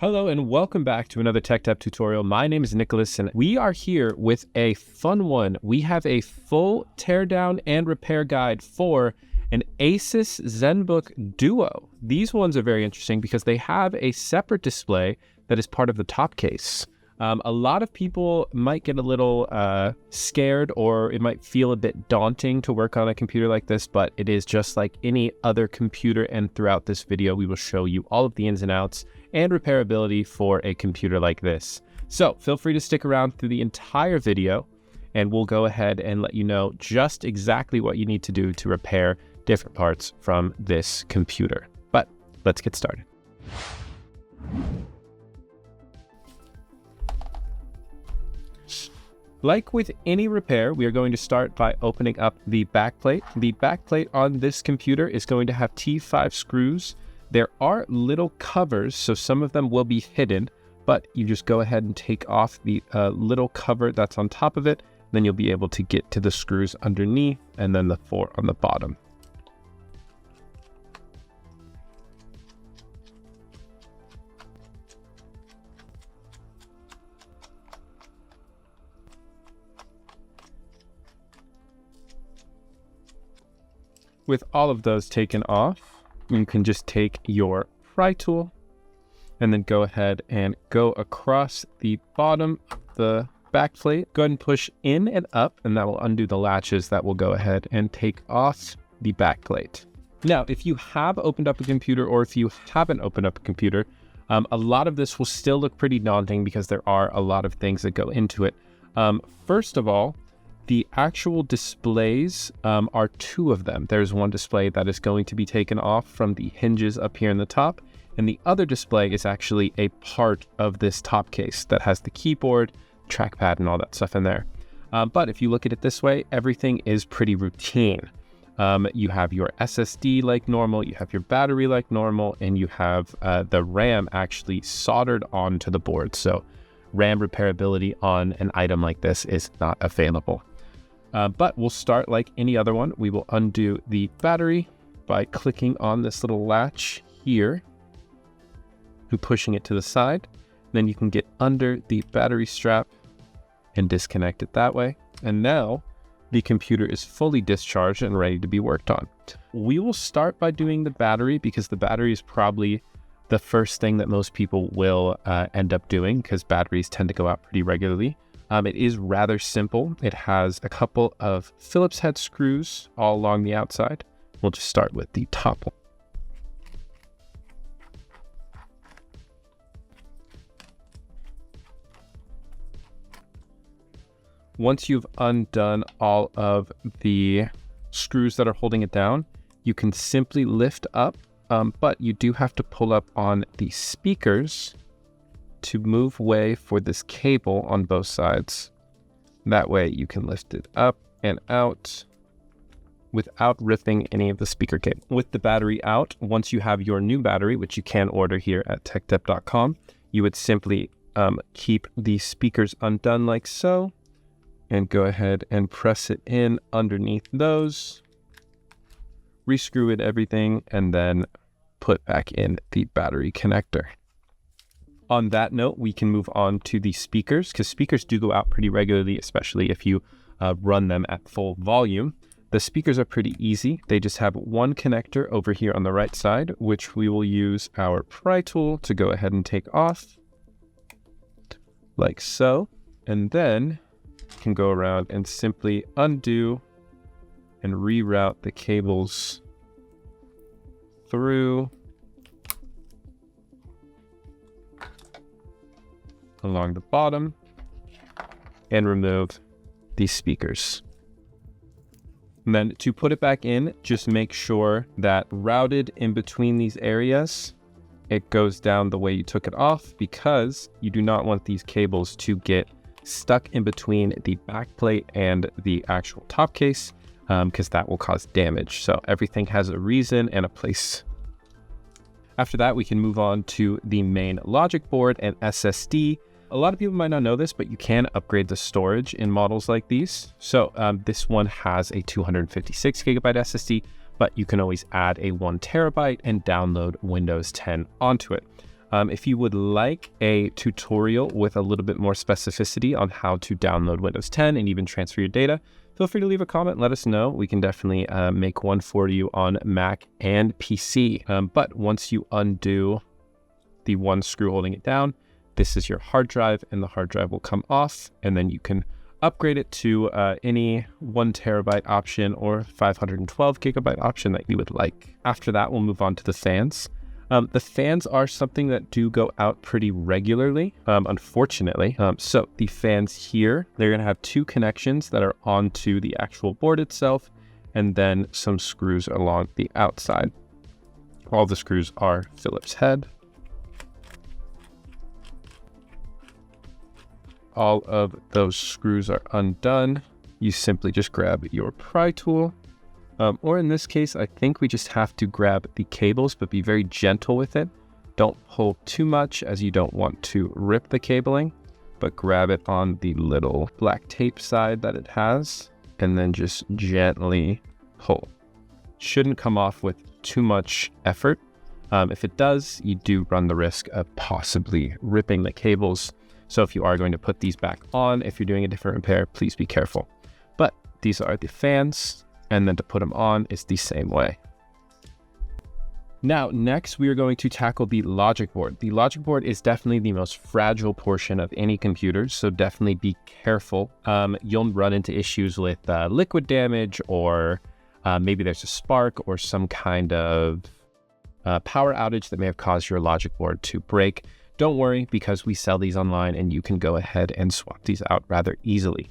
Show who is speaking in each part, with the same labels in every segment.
Speaker 1: Hello and welcome back to another TEKDEP tutorial. My name is Nicholas and we are here with a fun one. We have a full teardown and repair guide for an Asus ZenBook Duo. These ones are very interesting because they have a separate display that is part of the top case. A lot of people might get a little scared, or it might feel a bit daunting to work on a computer like this, but it is just like any other computer, and throughout this video we will show you all of the ins and outs and repairability for a computer like this. So feel free to stick around through the entire video and we'll go ahead and let you know just exactly what you need to do to repair different parts from this computer. But let's get started. Like with any repair, we are going to start by opening up the backplate. The backplate on this computer is going to have T5 screws. There are little covers, so some of them will be hidden, but you just go ahead and take off the little cover that's on top of it. Then you'll be able to get to the screws underneath and then the 4 on the bottom. With all of those taken off, you can just take your pry tool and then go ahead and go across the bottom of the backplate. Go ahead and push in and up, and that will undo the latches that will go ahead and take off the backplate. Now, if you have opened up a computer or if you haven't opened up a computer, a lot of this will still look pretty daunting because there are a lot of things that go into it. First of all, the actual displays are 2 of them. There's one display that is going to be taken off from the hinges up here in the top, and the other display is actually a part of this top case that has the keyboard, trackpad, and all that stuff in there. But if you look at it this way, everything is pretty routine. You have your SSD like normal, you have your battery like normal, and you have the RAM actually soldered onto the board. So RAM repairability on an item like this is not available. But we'll start like any other one. We will undo the battery by clicking on this little latch here and pushing it to the side. Then you can get under the battery strap and disconnect it that way. And now the computer is fully discharged and ready to be worked on. We will start by doing the battery because the battery is probably the first thing that most people will end up doing because batteries tend to go out pretty regularly. It is rather simple. It has a couple of Phillips head screws all along the outside. We'll just start with the top one. Once you've undone all of the screws that are holding it down, you can simply lift up, but you do have to pull up on the speakers to move way for this cable on both sides. That way you can lift it up and out without ripping any of the speaker cable. With the battery out, once you have your new battery, which you can order here at TEKDEP.com, you would simply keep the speakers undone like so, and go ahead and press it in underneath those, rescrew it everything, and then put back in the battery connector. On that note, we can move on to the speakers because speakers do go out pretty regularly, especially if you run them at full volume. The speakers are pretty easy. They just have one connector over here on the right side, which we will use our pry tool to go ahead and take off like so. And then you can go around and simply undo and reroute the cables through along the bottom and remove these speakers. And then to put it back in, just make sure that routed in between these areas, it goes down the way you took it off, because you do not want these cables to get stuck in between the backplate and the actual top case, because that will cause damage. So everything has a reason and a place. After that, we can move on to the main logic board and SSD. A lot of people might not know this, but you can upgrade the storage in models like these. So this one has a 256 gigabyte SSD, but you can always add a 1 terabyte and download Windows 10 onto it. If you would like a tutorial with a little bit more specificity on how to download Windows 10 and even transfer your data, feel free to leave a comment and let us know. We can definitely make one for you on Mac and PC. But once you undo the one screw holding it down, this is your hard drive, and the hard drive will come off, and then you can upgrade it to any 1 terabyte option or 512 gigabyte option that you would like. After that, we'll move on to the fans. The fans are something that do go out pretty regularly, unfortunately. So the fans here, they're going to have 2 connections that are onto the actual board itself, and then some screws along the outside. All the screws are Phillips head. All of those screws are undone. You simply just grab your pry tool, or in this case, I think we just have to grab the cables, but be very gentle with it. Don't pull too much, as you don't want to rip the cabling, but grab it on the little black tape side that it has, and then just gently pull. Shouldn't come off with too much effort. If it does, you do run the risk of possibly ripping the cables. So if you are going to put these back on, if you're doing a different repair, please be careful. But these are the fans, and then to put them on is the same way. Now, next we are going to tackle the logic board. The logic board is definitely the most fragile portion of any computer, so definitely be careful. You'll run into issues with liquid damage, or maybe there's a spark or some kind of power outage that may have caused your logic board to break. Don't worry, because we sell these online and you can go ahead and swap these out rather easily.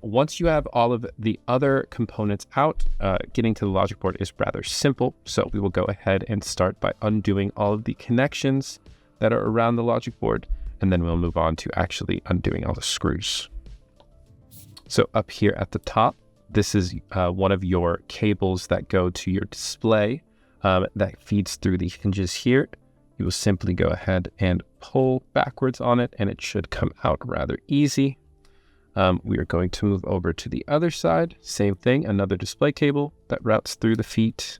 Speaker 1: Once you have all of the other components out, getting to the logic board is rather simple. So we will go ahead and start by undoing all of the connections that are around the logic board, and then we'll move on to actually undoing all the screws. So up here at the top, this is one of your cables that go to your display that feeds through the hinges here. You will simply go ahead and pull backwards on it, and it should come out rather easy. We are going to move over to the other side. Same thing, another display cable that routes through the feet.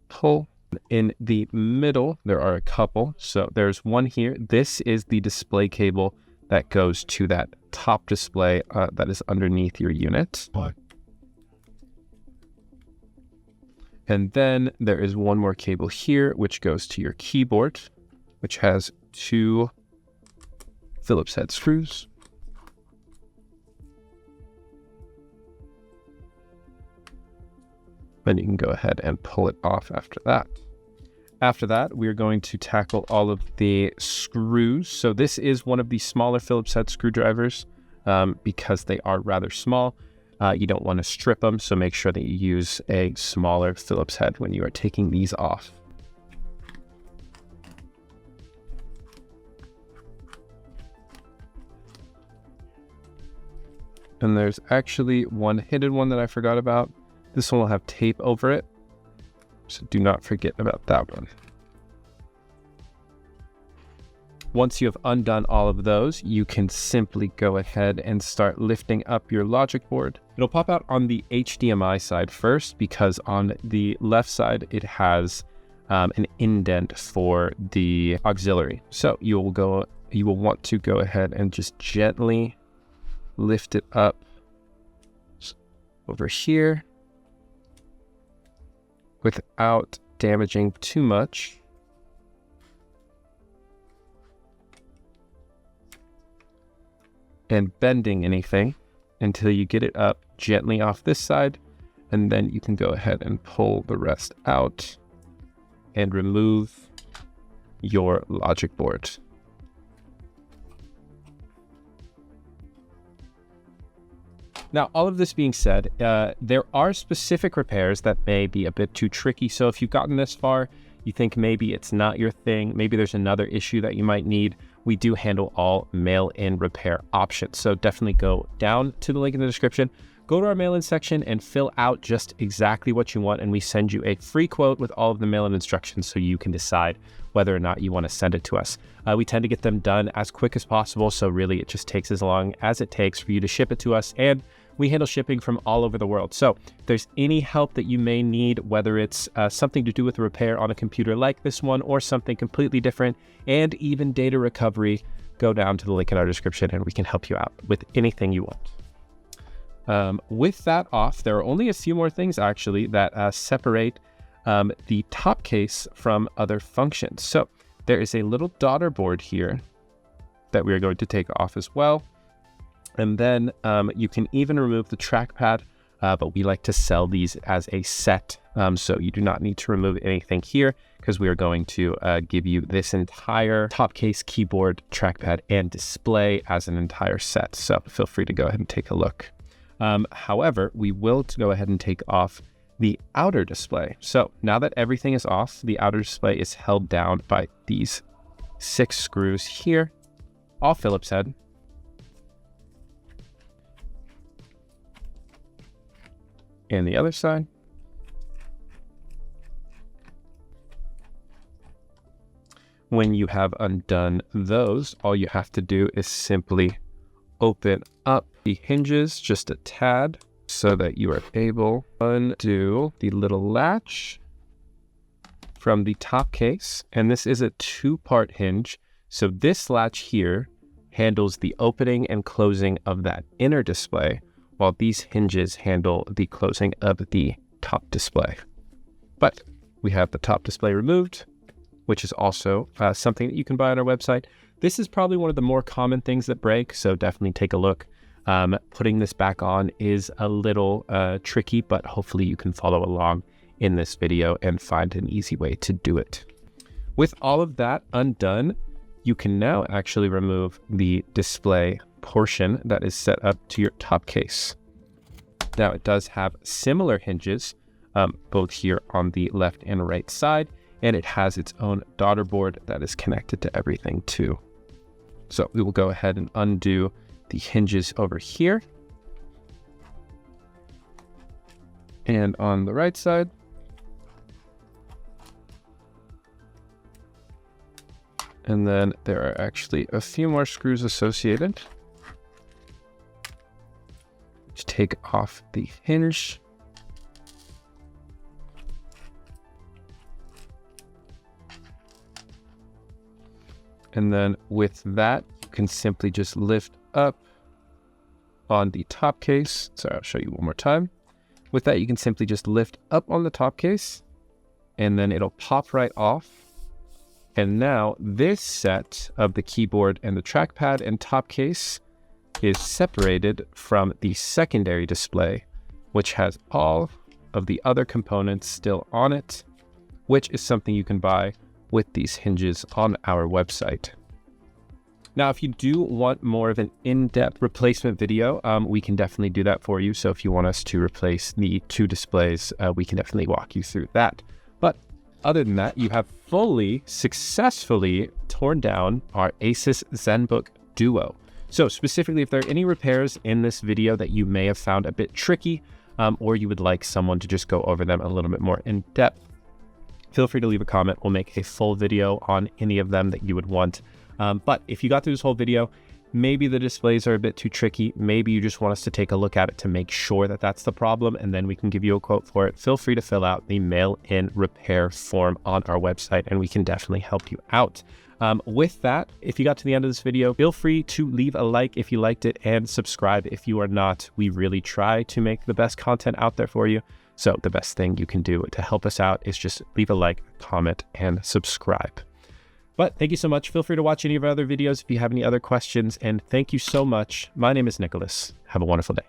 Speaker 1: Pull. In the middle, there are a couple. So there's one here. This is the display cable that goes to that top display that is underneath your unit. And then there is one more cable here, which goes to your keyboard, which has 2 Phillips head screws. Then you can go ahead and pull it off after that. After that, we are going to tackle all of the screws. So this is one of the smaller Phillips head screwdrivers because they are rather small. You don't want to strip them, so make sure that you use a smaller Phillips head when you are taking these off. And there's actually one hidden one that I forgot about. This one will have tape over it, so do not forget about that one. Once you have undone all of those, you can simply go ahead and start lifting up your logic board. It'll pop out on the HDMI side first, because on the left side, it has an indent for the auxiliary. So you will want to go ahead and just gently lift it up over here without damaging too much. And bending anything until you get it up gently off this side, and then you can go ahead and pull the rest out and remove your logic board. Now, all of this being said, there are specific repairs that may be a bit too tricky. So if you've gotten this far, you think maybe it's not your thing, maybe there's another issue that you might need, we do handle all mail-in repair options. So definitely go down to the link in the description, go to our mail-in section and fill out just exactly what you want, and we send you a free quote with all of the mail-in instructions so you can decide whether or not you want to send it to us. We tend to get them done as quick as possible, so really it just takes as long as it takes for you to ship it to us, and We handle shipping from all over the world. So if there's any help that you may need, whether it's something to do with a repair on a computer like this one or something completely different, and even data recovery, go down to the link in our description and we can help you out with anything you want. With that off, there are only a few more things actually that separate the top case from other functions. So there is a little daughter board here that we are going to take off as well. And then you can even remove the trackpad, but we like to sell these as a set. So you do not need to remove anything here because we are going to give you this entire top case, keyboard, trackpad, and display as an entire set. So feel free to go ahead and take a look. However, we will go ahead and take off the outer display. So now that everything is off, the outer display is held down by these 6 screws here, all Phillips head. And the other side. When you have undone those, all you have to do is simply open up the hinges just a tad so that you are able to undo the little latch from the top case. And this is a 2-part hinge. So this latch here handles the opening and closing of that inner display, while these hinges handle the closing of the top display. But we have the top display removed, which is also something that you can buy on our website. This is probably one of the more common things that break, so definitely take a look. Putting this back on is a little tricky, but hopefully you can follow along in this video and find an easy way to do it. With all of that undone, you can now actually remove the display portion that is set up to your top case. Now it does have similar hinges, both here on the left and right side, and it has its own daughter board that is connected to everything too. So we will go ahead and undo the hinges over here. And on the right side, and then there are actually a few more screws associated. Just take off the hinge. And then with that, you can simply just lift up on the top case. So I'll show you one more time. With that, you can simply just lift up on the top case and then it'll pop right off. And now this set of the keyboard and the trackpad and top case is separated from the secondary display, which has all of the other components still on it, which is something you can buy with these hinges on our website. Now, if you do want more of an in-depth replacement video, we can definitely do that for you. So if you want us to replace the 2 displays, we can definitely walk you through that. But other than that, you have fully successfully torn down our Asus ZenBook Duo. So specifically, if there are any repairs in this video that you may have found a bit tricky, or you would like someone to just go over them a little bit more in depth, feel free to leave a comment. We'll make a full video on any of them that you would want. But if you got through this whole video, maybe the displays are a bit too tricky. Maybe you just want us to take a look at it to make sure that that's the problem, and then we can give you a quote for it. Feel free to fill out the mail-in repair form on our website, and we can definitely help you out. With that, if you got to the end of this video, feel free to leave a like if you liked it and subscribe if you are not. We really try to make the best content out there for you. So the best thing you can do to help us out is just leave a like, comment, and subscribe. But thank you so much. Feel free to watch any of our other videos if you have any other questions. And thank you so much. My name is Nicholas. Have a wonderful day.